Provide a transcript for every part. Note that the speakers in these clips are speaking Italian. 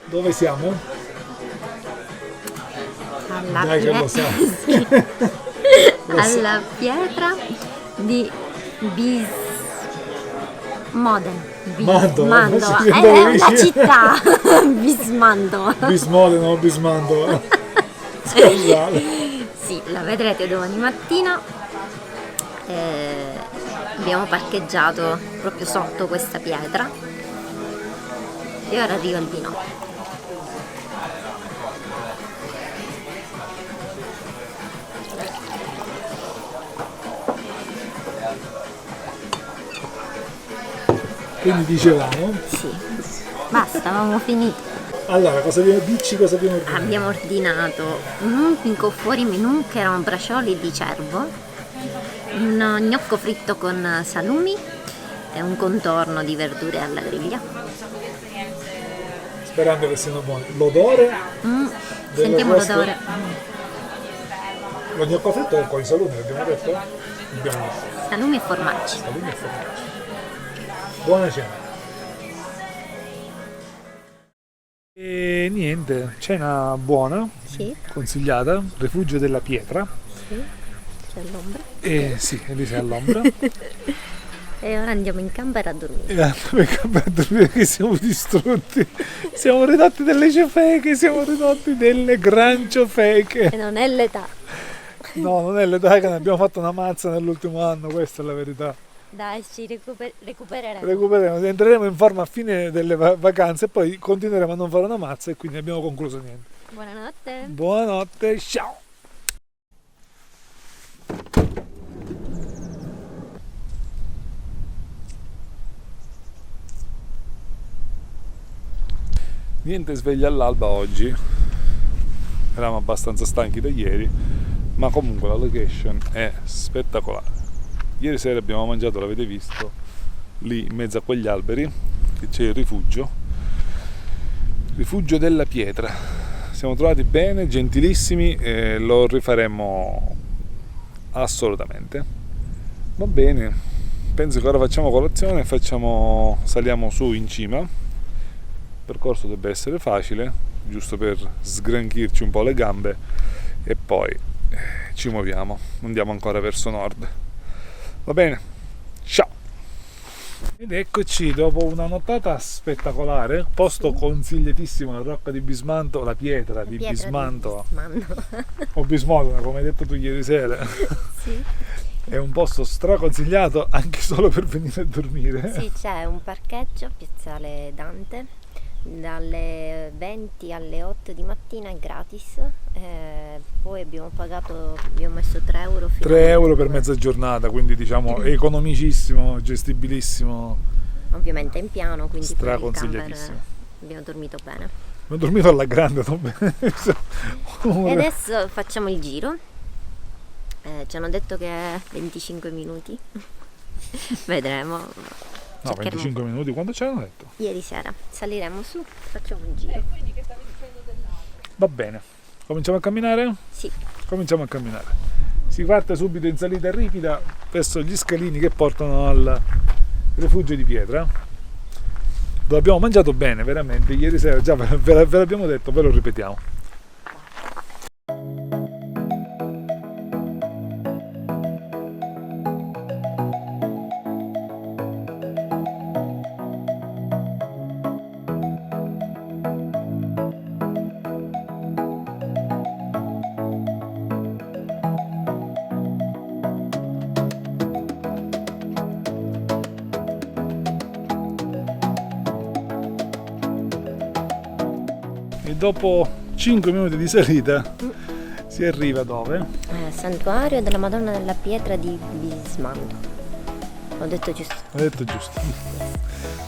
Dove siamo? Alla, Dai che lo sa. alla pietra di Bismoden. Mantova, Mantova. sì, È dove una vicino. città. Bismantova. Bismode, no Bismando. Scusate. Sì, la vedrete domani mattina. Abbiamo parcheggiato proprio sotto questa pietra e ora arriva il vino. Quindi dicevamo, Sì, basta, avevamo finito. allora dici cosa abbiamo ordinato? Abbiamo ordinato un pinco fuori menù che erano bracioli di cervo, un gnocco fritto con salumi e un contorno di verdure alla griglia. Sperando che siano buoni. L'odore? Sentiamo questo- l'odore. Lo gnocco fritto con i salumi, abbiamo detto? Abbiamo detto. Salumi e formaggi. Salumi e formaggi. Buona cena. E niente, cena buona, Sì, consigliata, rifugio della pietra. sì, c'è l'ombra. E sì, Elisa è all'ombra. E ora andiamo in camera a dormire. E per dormire che siamo distrutti. Siamo ridotti delle ciofeche, siamo ridotti delle gran ciofeche. E non è l'età. No, non è l'età che ne abbiamo fatto una mazza nell'ultimo anno, questa è la verità. Dai, ci recupereremo. Recupereremo, entreremo in forma a fine delle vacanze e poi continueremo a non fare una mazza e quindi abbiamo concluso niente. Buonanotte. Buonanotte, ciao! Niente sveglia all'alba oggi, eravamo abbastanza stanchi da ieri, ma comunque la location è spettacolare. Ieri sera abbiamo mangiato, l'avete visto, lì in mezzo a quegli alberi, che c'è il rifugio della pietra. Siamo trovati bene, gentilissimi e lo rifaremo assolutamente. Va bene, penso che ora facciamo colazione e saliamo su in cima. Il percorso dovrebbe essere facile, giusto per sgranchirci un po' le gambe e poi ci muoviamo, andiamo ancora verso nord. Va bene, ciao! Ed eccoci dopo una nottata spettacolare, posto consigliatissimo, la rocca di Bismanto, la pietra di Bismanto o Bismodena come hai detto tu ieri sera. Sì. È un posto straconsigliato anche solo per venire a dormire. Sì, c'è un parcheggio, Piazzale Dante, dalle 20 alle 8 di mattina è gratis, poi abbiamo messo 3 euro fino 3 euro per 2. mezza giornata, quindi diciamo economicissimo, gestibilissimo, Ovviamente in piano, quindi per il camper straconsigliatissimo. abbiamo dormito bene. Ho dormito alla grande, E adesso facciamo il giro. Ci hanno detto che è 25 minuti. Vedremo. No, 25 minuti, quando ce l'hanno detto? Ieri sera saliremo su, facciamo un giro. Va bene, cominciamo a camminare? Sì, Cominciamo a camminare. Si parte subito in salita ripida verso gli scalini che portano al rifugio di pietra, dove abbiamo mangiato bene, veramente. Ieri sera già ve l'abbiamo detto, ve lo ripetiamo. E dopo 5 minuti di salita si arriva dove? santuario della Madonna della Pietra di Bismanto. Ho detto giusto. Ho detto giusto.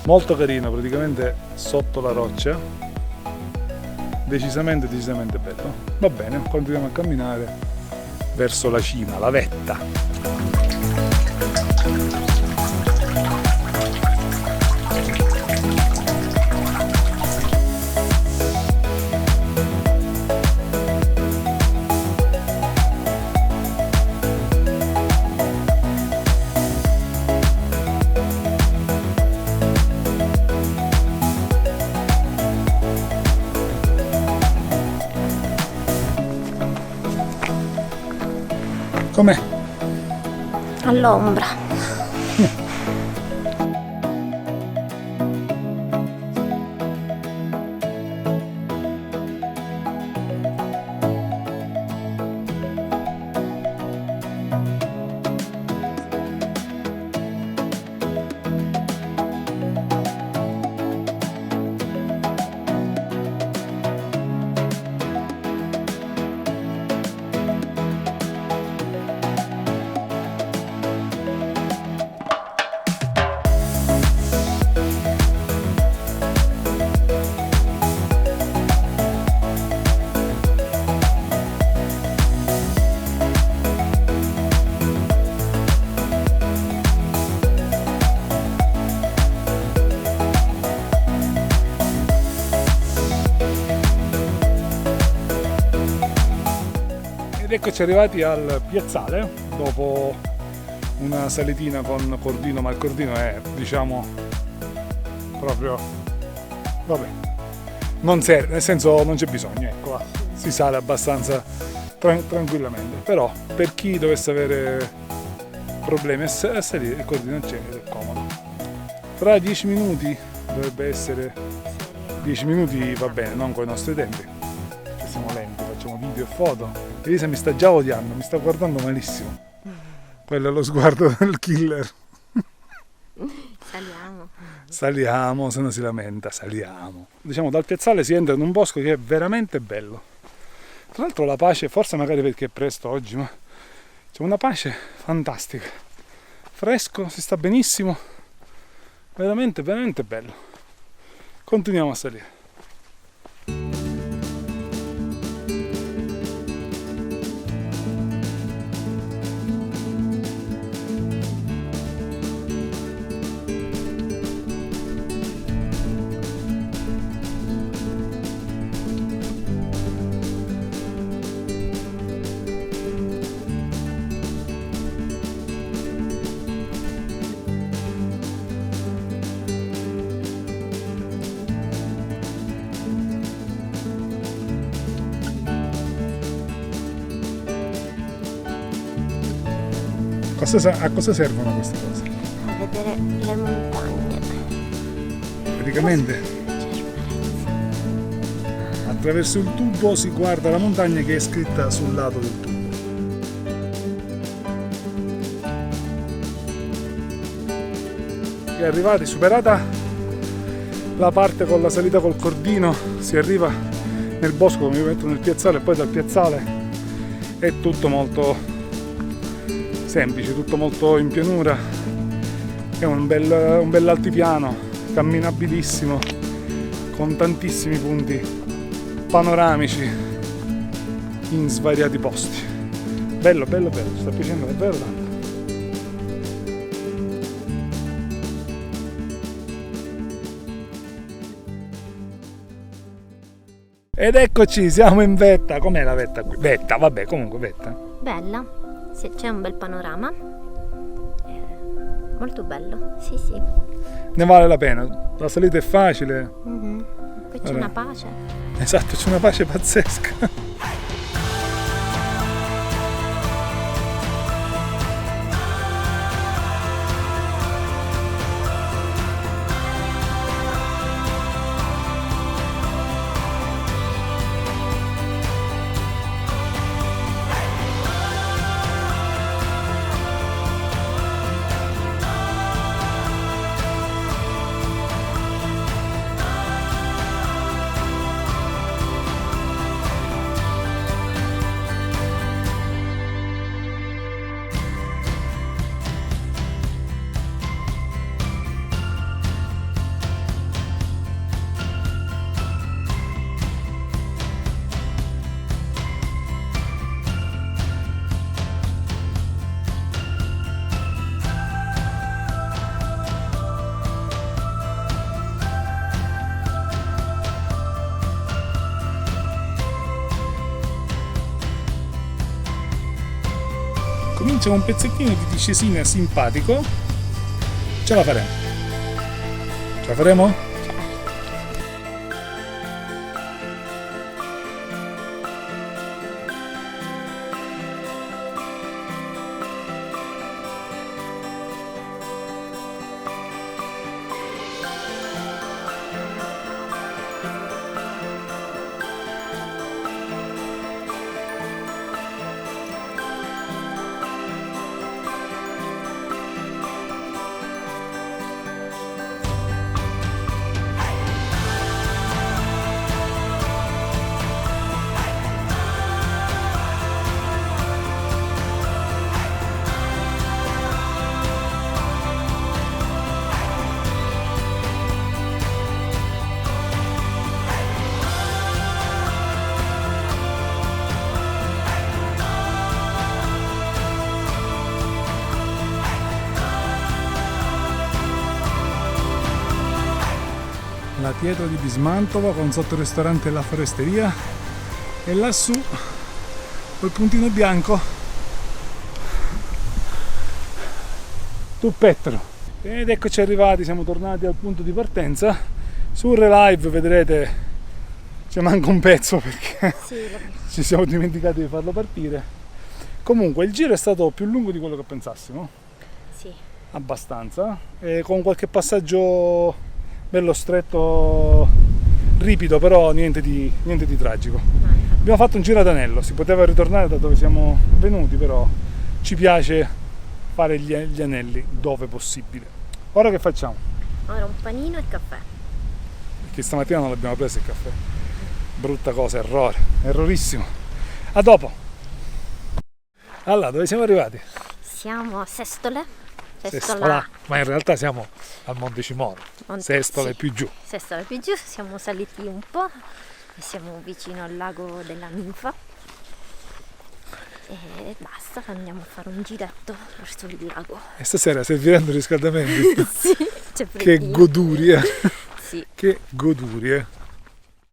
Molto carino, praticamente sotto la roccia. Decisamente bello. Va bene, continuiamo a camminare verso la cima, la vetta. Com'è? All'ombra. Ed eccoci arrivati al piazzale, dopo una salitina con Cordino, ma il Cordino è, diciamo, proprio, vabbè, non serve, nel senso non c'è bisogno, ecco, va. Si sale abbastanza tranquillamente, però per chi dovesse avere problemi a salire, il Cordino c'è ed è comodo. Fra 10 minuti dovrebbe essere, 10 minuti va bene, non con i nostri tempi, perché siamo lenti, facciamo video e foto. Elisa mi sta già odiando, mi sta guardando malissimo. Quello è lo sguardo del killer. Saliamo, se no si lamenta, saliamo. Diciamo, dal piazzale si entra in un bosco che è veramente bello. Tra l'altro la pace, forse magari perché è presto oggi, ma c'è una pace fantastica. Fresco, si sta benissimo. Veramente, veramente bello. Continuiamo a salire. A cosa servono queste cose? A vedere le montagne. Praticamente attraverso il tubo si guarda la montagna che è scritta sul lato del tubo. E arrivati, superata la parte con la salita col Cordino, si arriva nel bosco, come vi metto nel piazzale, e poi dal piazzale è tutto molto semplice, tutto molto in pianura, è un bel altipiano, camminabilissimo, con tantissimi punti panoramici in svariati posti. Bello, bello, bello, ci sta piacendo davvero tanto. Ed eccoci, siamo in vetta. Com'è la vetta qui? Vetta, vabbè, comunque vetta. Bella. Sì, c'è un bel panorama, molto bello, sì sì. Ne vale la pena, la salita è facile. Poi c'è una pace. Esatto, c'è una pace pazzesca. Comincia un pezzettino di discesina simpatico. Ce la faremo. Ce la faremo? la pietra di Bismantova con sotto il ristorante La Foresteria e lassù quel puntino bianco Tuppetro. Ed eccoci arrivati, siamo tornati al punto di partenza. Sul relive vedrete ci manca un pezzo perché ci siamo dimenticati di farlo partire. Comunque il giro è stato più lungo di quello che pensassimo. Sì. Abbastanza, e con qualche passaggio bello stretto, ripido, però niente di tragico. Abbiamo fatto un giro ad anello, si poteva ritornare da dove siamo venuti, però ci piace fare gli anelli dove possibile. Ora che facciamo? Ora un panino e caffè. Perché stamattina non l'abbiamo preso il caffè. Brutta cosa, errore, errorissimo. A dopo. Allora, dove siamo arrivati? Siamo a Sestole. Sestola, ma in realtà siamo al Monte Cimoro. Sestole più giù. Sestole più giù, siamo saliti un po' e siamo vicino al lago della Ninfa. E basta, andiamo a fare un giretto verso il lago. E stasera serviremo riscaldamenti. Sì, c'è Che godurie. Sì. Che godurie.